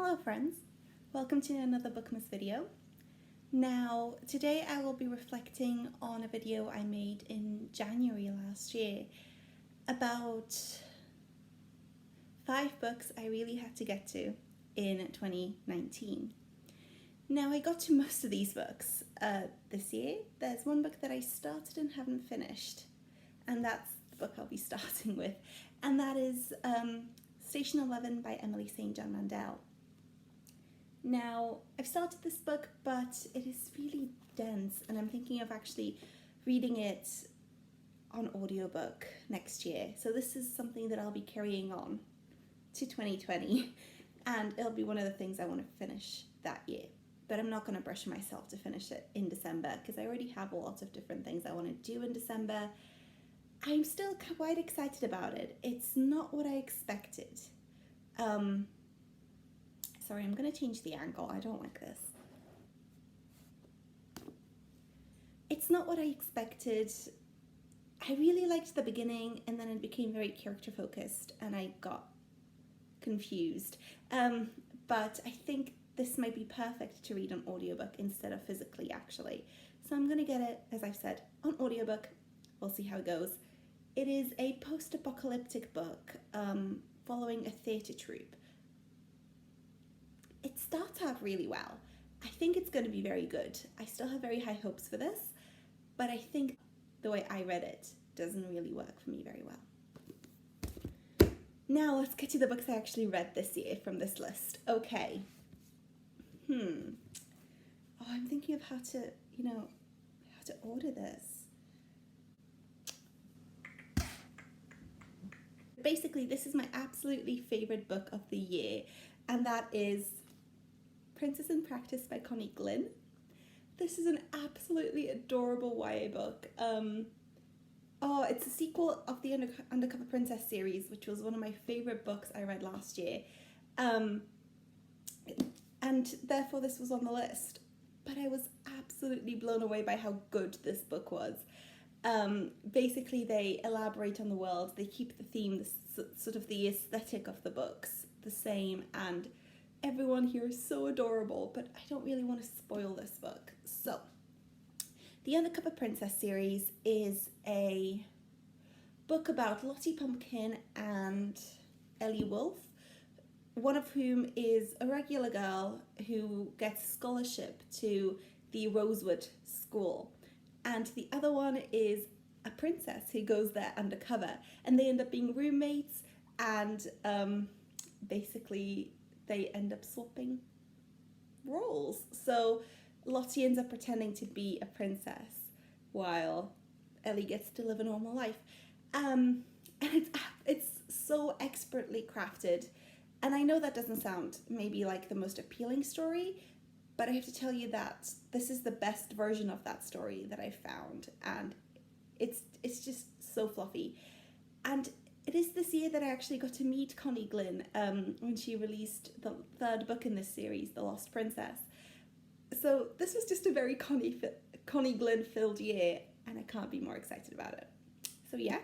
Hello friends, welcome to another Bookmas video. Now today I will be reflecting on a video I made in January last year about 5 books I really had to get to in 2019. Now I got to most of these books this year. There's one book that I started and haven't finished, and that's the book I'll be starting with, and that is Station 11 by Emily St. John Mandel. Now, I've started this book, but it is really dense, and I'm thinking of actually reading it on audiobook next year. So this is something that I'll be carrying on to 2020, and it'll be one of the things I want to finish that year. But I'm not going to pressure myself to finish it in December, because I already have a lot of different things I want to do in December. I'm still quite excited about it. It's not what I expected. Sorry, I'm going to change the angle. I don't like this. It's not what I expected. I really liked the beginning, and then it became very character focused and I got confused. But I think this might be perfect to read on audiobook instead of physically, actually. So I'm going to get it, as I've said, on audiobook. We'll see how it goes. It is a post-apocalyptic book following a theatre troupe. It starts out really well. I think it's going to be very good. I still have very high hopes for this, but I think the way I read it doesn't really work for me very well. Now let's get to the books I actually read this year from this list. Okay. Oh, I'm thinking of how to order this. Basically, this is my absolutely favorite book of the year, and that is Princess in Practice by Connie Glynn. This is an absolutely adorable YA book. It's a sequel of the Undercover Princess series, which was one of my favorite books I read last year. And therefore this was on the list. But I was absolutely blown away by how good this book was. Basically, they elaborate on the world. They keep the theme, sort of the aesthetic of the books the same, and everyone here is so adorable, but I don't really want to spoil this book. So, the Undercover Princess series is a book about Lottie Pumpkin and Ellie Wolf, one of whom is a regular girl who gets a scholarship to the Rosewood School, and the other one is a princess who goes there undercover, and they end up being roommates, and basically they end up swapping roles. So Lottie ends up pretending to be a princess while Ellie gets to live a normal life. And it's so expertly crafted. And I know that doesn't sound maybe like the most appealing story, but I have to tell you that this is the best version of that story that I found. And it's just so fluffy. And it is this year that I actually got to meet Connie Glynn when she released the 3rd book in this series, The Lost Princess. So this was just a very Connie Glynn filled year, and I can't be more excited about it. So yeah,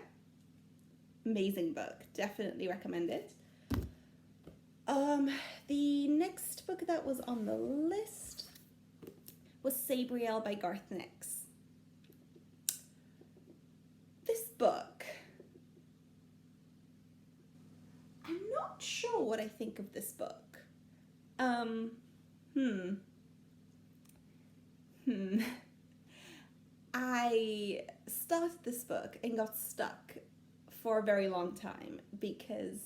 amazing book, definitely recommend it. The next book that was on the list was Sabriel by Garth Nix. This book, I'm not sure what I think of this book. I started this book and got stuck for a very long time because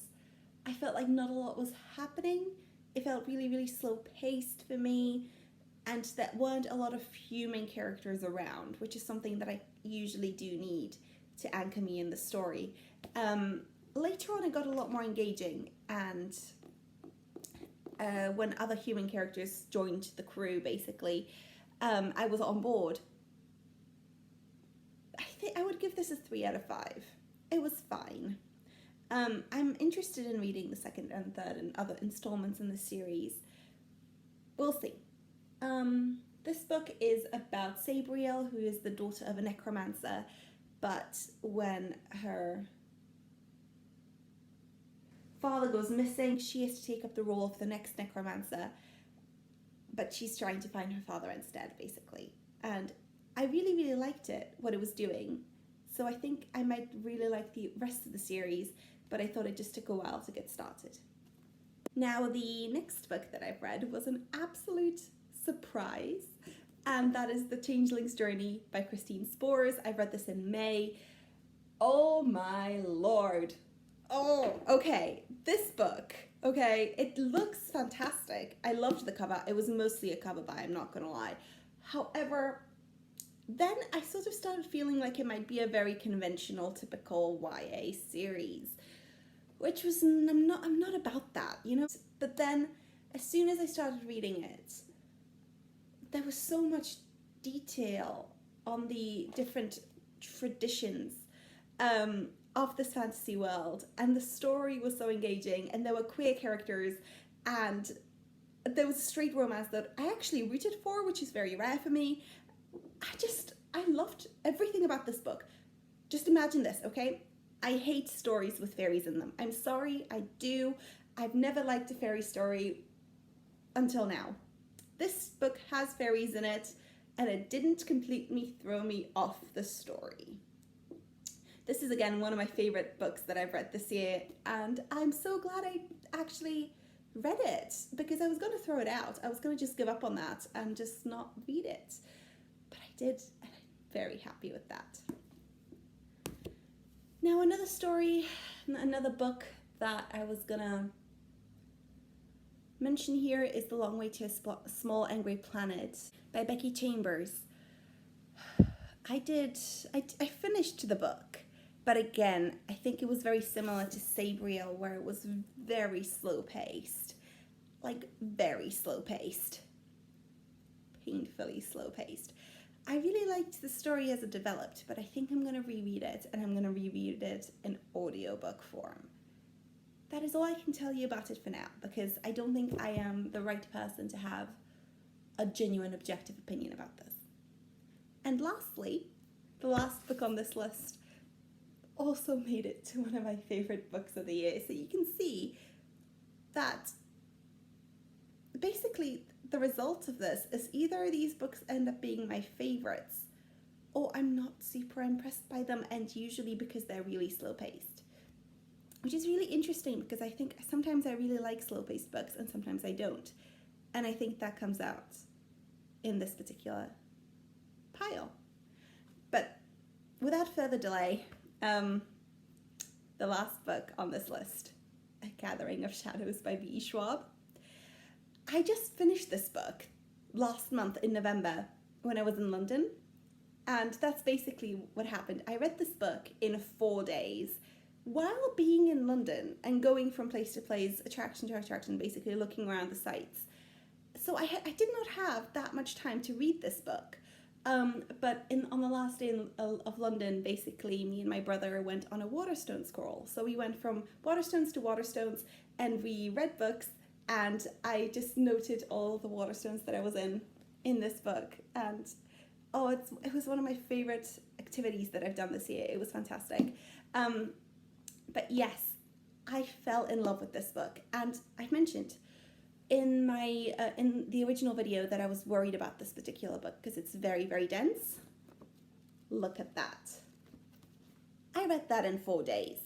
I felt like not a lot was happening. It felt really, really slow paced for me, and there weren't a lot of human characters around, which is something that I usually do need to anchor me in the story. Later on it got a lot more engaging, and when other human characters joined the crew, basically, I was on board. I think I would give this a 3 out of 5. It was fine. I'm interested in reading the 2nd and 3rd and other installments in the series. We'll see. This book is about Sabriel, who is the daughter of a necromancer, but when her father goes missing. She has to take up the role of the next necromancer, but she's trying to find her father instead, basically. And I really, really liked it, what it was doing. So I think I might really like the rest of the series, but I thought it just took a while to get started. Now, the next book that I've read was an absolute surprise, and that is The Changeling's Journey by Christine Spores. I read this in May. Oh my lord. Oh, okay. This book, okay, it looks fantastic. I loved the cover. It was mostly a cover buy, I'm not gonna lie. However, then I sort of started feeling like it might be a very conventional, typical YA series, which was, I'm not about that, you know? But then, as soon as I started reading it, there was so much detail on the different traditions of this fantasy world, and the story was so engaging, and there were queer characters, and there was a straight romance that I actually rooted for, which is very rare for me. I loved everything about this book. Just imagine this, okay? I hate stories with fairies in them. I'm sorry, I do. I've never liked a fairy story until now. This book has fairies in it, and it didn't completely throw me off the story. This is, again, one of my favorite books that I've read this year, and I'm so glad I actually read it, because I was going to throw it out. I was going to just give up on that and just not read it. But I did, and I'm very happy with that. Now, another story, another book that I was going to mention here is The Long Way to a Small Angry Planet by Becky Chambers. I finished the book, but again, I think it was very similar to Sabriel, where it was very slow-paced. Like, very slow-paced. Painfully slow-paced. I really liked the story as it developed, but I think I'm going to reread it, and I'm going to reread it in audiobook form. That is all I can tell you about it for now, because I don't think I am the right person to have a genuine objective opinion about this. And lastly, the last book on this list also made it to one of my favorite books of the year. So you can see that basically the result of this is either these books end up being my favorites, or I'm not super impressed by them, and usually because they're really slow-paced. Which is really interesting, because I think sometimes I really like slow-paced books and sometimes I don't. And I think that comes out in this particular pile. But without further delay, the last book on this list, A Gathering of Shadows by V. Schwab. I just finished this book last month in November when I was in London. And that's basically what happened. I read this book in 4 days, while being in London and going from place to place, attraction to attraction, basically looking around the sites. So I did not have that much time to read this book. But on the last day of London, basically, me and my brother went on a Waterstones crawl. So we went from Waterstones to Waterstones, and we read books, and I just noted all the Waterstones that I was in this book. And it was one of my favorite activities that I've done this year. It was fantastic. But yes, I fell in love with this book, and I mentioned in my in the original video that I was worried about this particular book because it's very, very dense. Look at that. I read that in 4 days.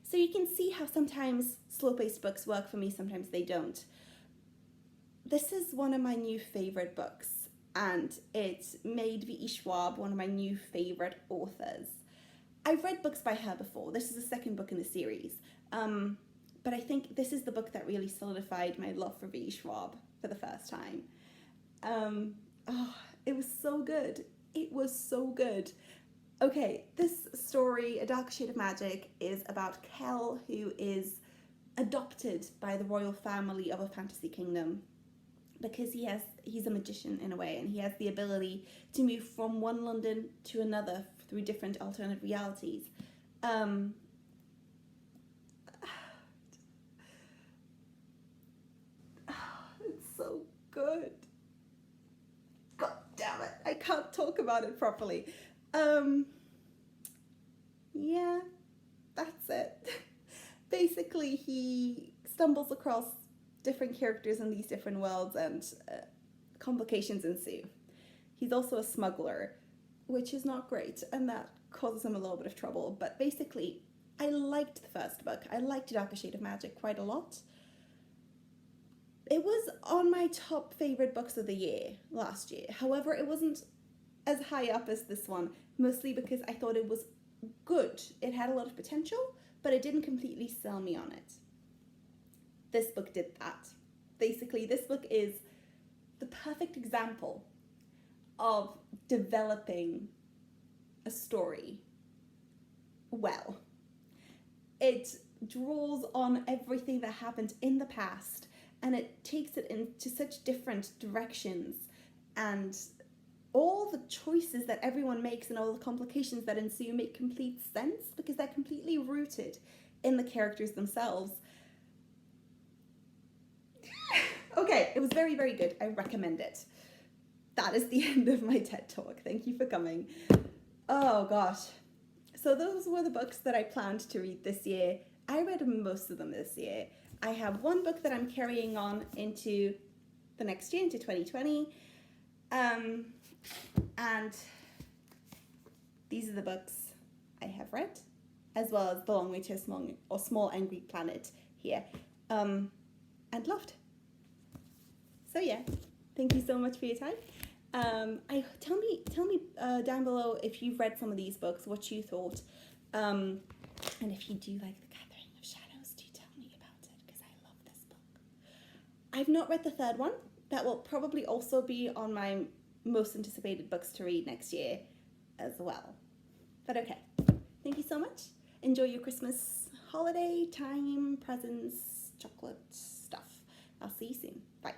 So you can see how sometimes slow-paced books work for me, sometimes they don't. This is one of my new favorite books, and it made V.E. Schwab one of my new favorite authors. I've read books by her before. This is the second book in the series. But I think this is the book that really solidified my love for V. Schwab for the first time. It was so good. It was so good. Okay, this story, A Dark Shade of Magic, is about Kel, who is adopted by the royal family of a fantasy kingdom because he's a magician in a way, and he has the ability to move from one London to another through different alternate realities. It's so good. God damn it, I can't talk about it properly. Yeah, that's it. basically he stumbles across different characters in these different worlds and complications ensue. He's also a smuggler, which is not great, and that causes him a little bit of trouble. But basically, I liked the first book. I liked Darker Shade of Magic quite a lot. It was on my top favourite books of the year last year. However, it wasn't as high up as this one, mostly because I thought it was good. It had a lot of potential, but it didn't completely sell me on it. This book did that. Basically, this book is the perfect example of developing a story well. It draws on everything that happened in the past and it takes it into such different directions, and all the choices that everyone makes and all the complications that ensue make complete sense because they're completely rooted in the characters themselves. Okay, it was very, very good. I recommend it. That is the end of my TED Talk. Thank you for coming. Oh gosh. So those were the books that I planned to read this year. I read most of them this year. I have one book that I'm carrying on into the next year, into 2020. And these are the books I have read, as well as The Long Way to a Small Angry Planet here, and loved. So yeah, thank you so much for your time. Tell me down below if you've read some of these books, what you thought, and if you do like The Gathering of Shadows, do tell me about it because I love this book. I've not read the third one. That will probably also be on my most anticipated books to read next year as well. But okay, thank you so much. Enjoy your Christmas holiday time, presents, chocolate stuff. I'll see you soon. Bye.